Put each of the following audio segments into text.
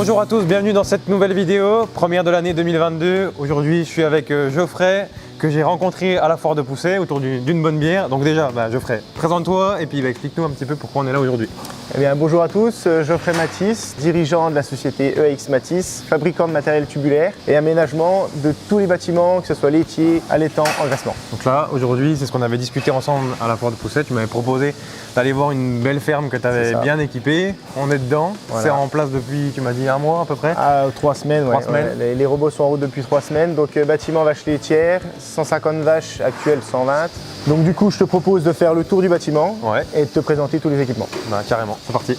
Bonjour à tous, bienvenue dans cette nouvelle vidéo, première de l'année 2022. Aujourd'hui je suis avec Geoffrey que j'ai rencontré à la foire de Poussey autour d'une bonne bière. Donc déjà Geoffrey, présente-toi et puis explique-nous un petit peu pourquoi on est là aujourd'hui. Eh bien, bonjour à tous, Geoffrey Matisse, dirigeant de la société EAX Matisse, fabricant de matériel tubulaire et aménagement de tous les bâtiments, que ce soit laitier, allaitant, engraissement. Donc là aujourd'hui c'est ce qu'on avait discuté ensemble à la foire de Poussey. Tu m'avais proposé d'aller voir une belle ferme que tu avais bien équipée. On est dedans, voilà. C'est en place depuis, tu m'as dit, un mois à peu près? 3 semaines, ouais. Les robots sont en route depuis 3 semaines. Donc bâtiment vache laitière, 150 vaches, actuelles 120. Donc du coup je te propose de faire le tour du bâtiment et de te présenter tous les équipements. Carrément, c'est parti.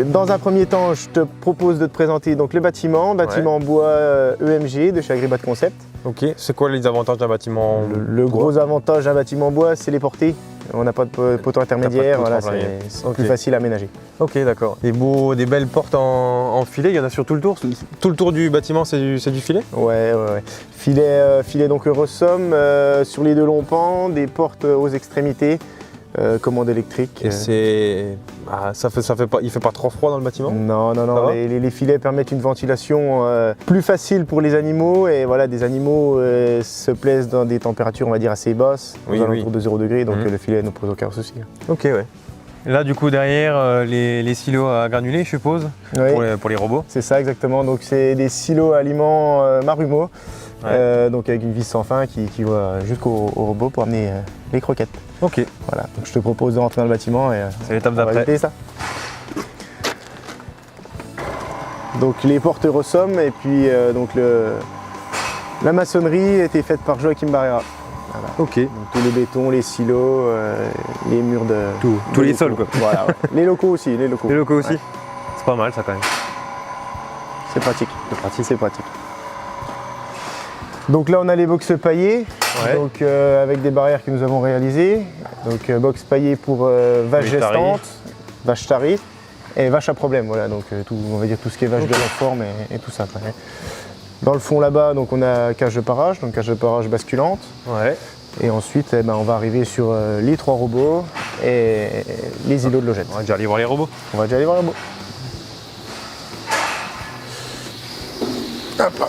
Dans un premier temps, je te propose de te présenter donc, le bâtiment en bois EMG de chez Agribat Concept. Ok, c'est quoi les avantages d'un bâtiment Le gros avantage d'un bâtiment en bois, c'est les portées. On n'a pas de poteau intermédiaire, voilà, c'est plus facile à aménager. Ok, d'accord. Des belles portes en filet, il y en a sur tout le tour. Tout le tour du bâtiment, c'est du filet? Ouais. Filet donc Eurosom sur les 2 longs pans, des portes aux extrémités. Commande électrique. Et il fait pas trop froid dans le bâtiment? Non. Les filets permettent une ventilation plus facile pour les animaux et voilà, des animaux se plaisent dans des températures on va dire assez basses, aux alentours de 0 degré, donc le filet ne pose aucun souci. Ok, ouais. Et là du coup derrière les silos à granulés je suppose, pour les robots? C'est ça exactement, donc c'est des silos à aliments Marumo, donc avec une vis sans fin qui va jusqu'au robot pour amener les croquettes. Ok. Voilà, donc je te propose de rentrer dans le bâtiment et c'est l'étape d'après. Ça. Donc les portes Eurosom et puis la maçonnerie a été faite par Joachim Barrera. Voilà. Ok. Donc, tous les bétons, les silos, les murs de... Tous les sols quoi. Voilà, les locaux aussi. Les locaux aussi. Ouais. C'est pas mal ça quand même. C'est pratique. C'est pratique. Donc là on a les box paillés, donc, avec des barrières que nous avons réalisées. Donc box paillées pour vaches gestantes, vaches taries et vaches à problème. Voilà, donc on va dire tout ce qui est vache de la forme et tout ça. Dans le fond là-bas, donc on a cage de parage, donc cage de parage basculante. Et ensuite, on va arriver sur les 3 robots et les îlots de logettes. On va déjà aller voir les robots. Hop là.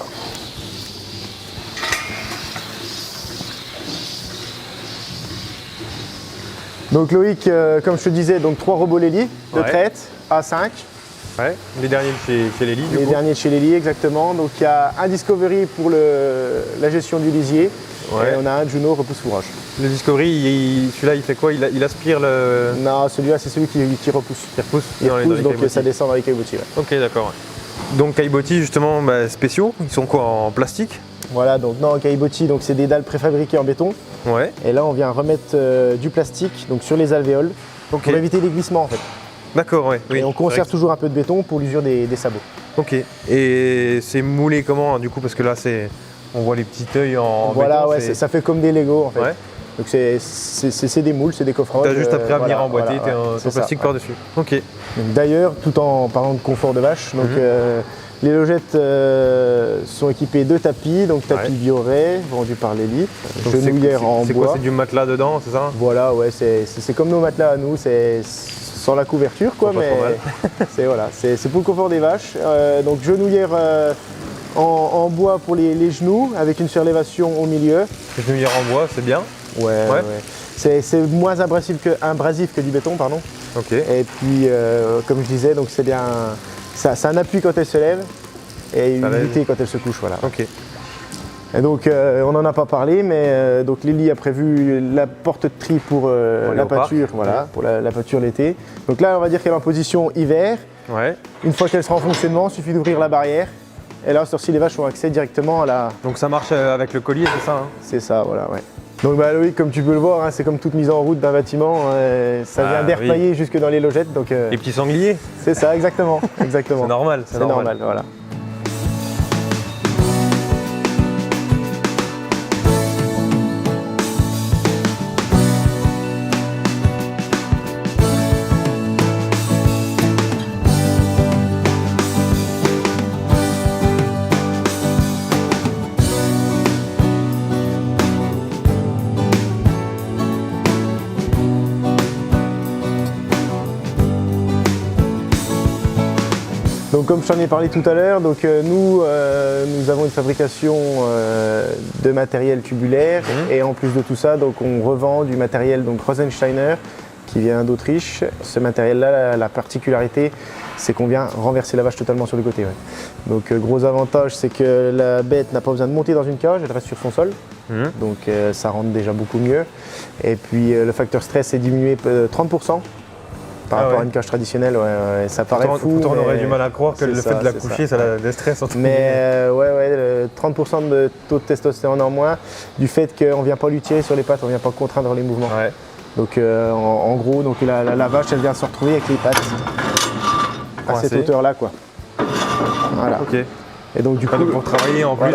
Donc Loïc, comme je te disais, donc 3 robots Lely de traite, A5. Les derniers de chez Lely. Les derniers de chez Lely, exactement. Donc il y a un Discovery pour la gestion du lisier et on a un Juno repousse fourrage. Le Discovery, celui-là il fait quoi? Il aspire le... Non, celui-là c'est celui qui repousse. Il repousse donc ça descend dans les caillebotis. Ok, d'accord. Donc caillebotis justement spéciaux, ils sont quoi, en plastique? Voilà, donc non, caillebotis, donc c'est des dalles préfabriquées en béton. Et là on vient remettre du plastique donc sur les alvéoles pour éviter les glissements en fait. D'accord, Et on conserve toujours un peu de béton pour l'usure des sabots. Ok. Et c'est moulé comment du coup? Parce que là on voit les petits œils en béton. Ça fait comme des Lego en fait. Donc c'est des moules, c'est des coffrages. Tu as juste après à venir emboîter ton plastique par-dessus. Ok. D'ailleurs, tout en parlant de confort de vache, donc les logettes sont équipées de tapis, donc tapis Bioré, vendu par Lely, genouillère en bois. C'est quoi? C'est du matelas dedans, c'est ça? Voilà, c'est comme nos matelas à nous, c'est sans la couverture quoi, mais c'est pour le confort des vaches. Donc genouillère en bois pour les genoux, avec une surélévation au milieu. Genouillère en bois, c'est bien. C'est moins abrasif que du béton, pardon. Ok. Et puis, comme je disais, donc c'est bien. C'est un appui quand elle se lève et une unité quand elle se couche, voilà. Ok. Et donc, on n'en a pas parlé, mais donc Lely a prévu la porte de tri pour la pâture, pour la pâture l'été. Donc là, on va dire qu'elle est en position hiver. Une fois qu'elle sera en fonctionnement, il suffit d'ouvrir la barrière. Et là, sur ci, les vaches ont accès directement à la... Donc ça marche avec le collier, c'est ça? C'est ça, voilà, Donc Loïc, comme tu peux le voir, c'est comme toute mise en route d'un bâtiment, ça vient d'air paillé jusque dans les logettes. Donc, les petits sangliers? C'est ça, exactement. C'est normal. C'est normal, voilà. comme je t'en ai parlé tout à l'heure, nous avons une fabrication de matériel tubulaire et en plus de tout ça, donc on revend du matériel donc Rosensteiner qui vient d'Autriche. Ce matériel-là, la particularité, c'est qu'on vient renverser la vache totalement sur le côté. Ouais. Donc gros avantage, c'est que la bête n'a pas besoin de monter dans une cage, elle reste sur son sol. Donc ça rentre déjà beaucoup mieux. Et puis le facteur stress est diminué 30%. Par rapport à une cage traditionnelle, ça paraît fou. Pourtant, on aurait du mal à croire que le fait de la coucher, ça la déstresse. Mais 30% de taux de testostérone en moins, du fait qu'on ne vient pas lui tirer sur les pattes, on ne vient pas contraindre les mouvements. Ouais. Donc en gros, donc, la vache, elle vient se retrouver avec les pattes à cette hauteur-là, quoi. Voilà. Ok. Et donc du coup, pour travailler en plus,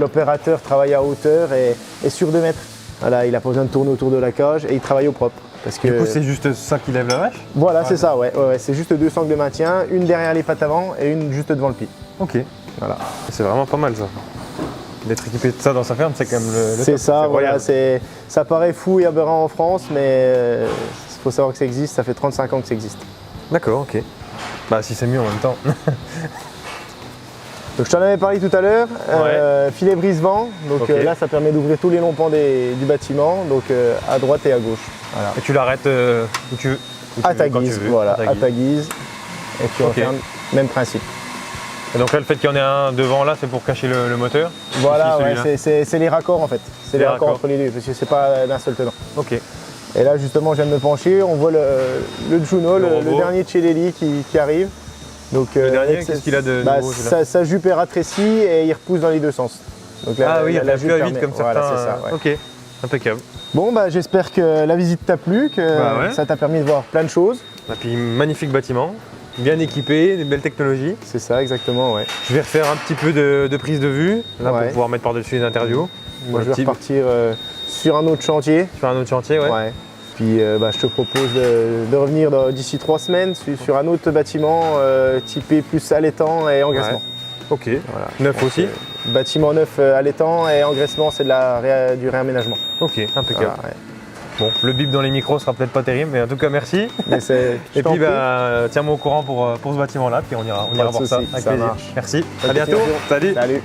l'opérateur travaille à hauteur et est sûr de mettre. Voilà, il n'a pas besoin de tourner autour de la cage et il travaille au propre. Parce que... Du coup, c'est juste ça qui lève la vache? Voilà, c'est ça, ouais. C'est juste 2 sangles de maintien, une derrière les pattes avant et une juste devant le pied. Ok. Voilà. C'est vraiment pas mal ça. D'être équipé de ça dans sa ferme, c'est quand même le C'est ça, voilà. Ça paraît fou et aberrant en France, mais il faut savoir que ça existe, ça fait 35 ans que ça existe. D'accord, ok. Bah si c'est mieux en même temps. Donc je t'en avais parlé tout à l'heure, filet brise-vent, donc là ça permet d'ouvrir tous les longs pans du bâtiment, donc à droite et à gauche. Voilà. Et tu l'arrêtes où tu veux. À ta guise, voilà, à ta guise. Et tu refermes, même principe. Et donc là le fait qu'il y en ait un devant là, c'est pour cacher le moteur? Voilà, c'est les raccords en fait, c'est les raccords entre les deux, parce que c'est pas d'un seul tenant. Ok. Et là justement je viens de me pencher, on voit le Juno, le dernier de chez Lely qui arrive. Donc, le dernier, qu'est-ce qu'il a de nouveau, sa jupe est rétrécie et il repousse dans les deux sens. Donc là, il a plus à vide comme certains. Voilà, c'est ça, ouais. Ok, impeccable. Bon, j'espère que la visite t'a plu, que ça t'a permis de voir plein de choses. Et puis, magnifique bâtiment, bien équipé, des belles technologies. C'est ça, exactement, ouais. Je vais refaire un petit peu de prise de vue, là, pour pouvoir mettre par-dessus les interviews. Moi, je vais repartir sur un autre chantier. Sur un autre chantier, ouais. Puis je te propose de revenir d'ici 3 semaines sur un autre bâtiment typé plus allaitant et engraissement. Ok, voilà. Neuf aussi. Bâtiment neuf allaitant et engraissement, c'est du réaménagement. Ok, impeccable. Voilà, bon, le bip dans les micros sera peut-être pas terrible, mais en tout cas merci. Et puis tiens-moi au courant pour ce bâtiment-là, puis on ira voir ça avec plaisir. Merci, à bientôt. Salut.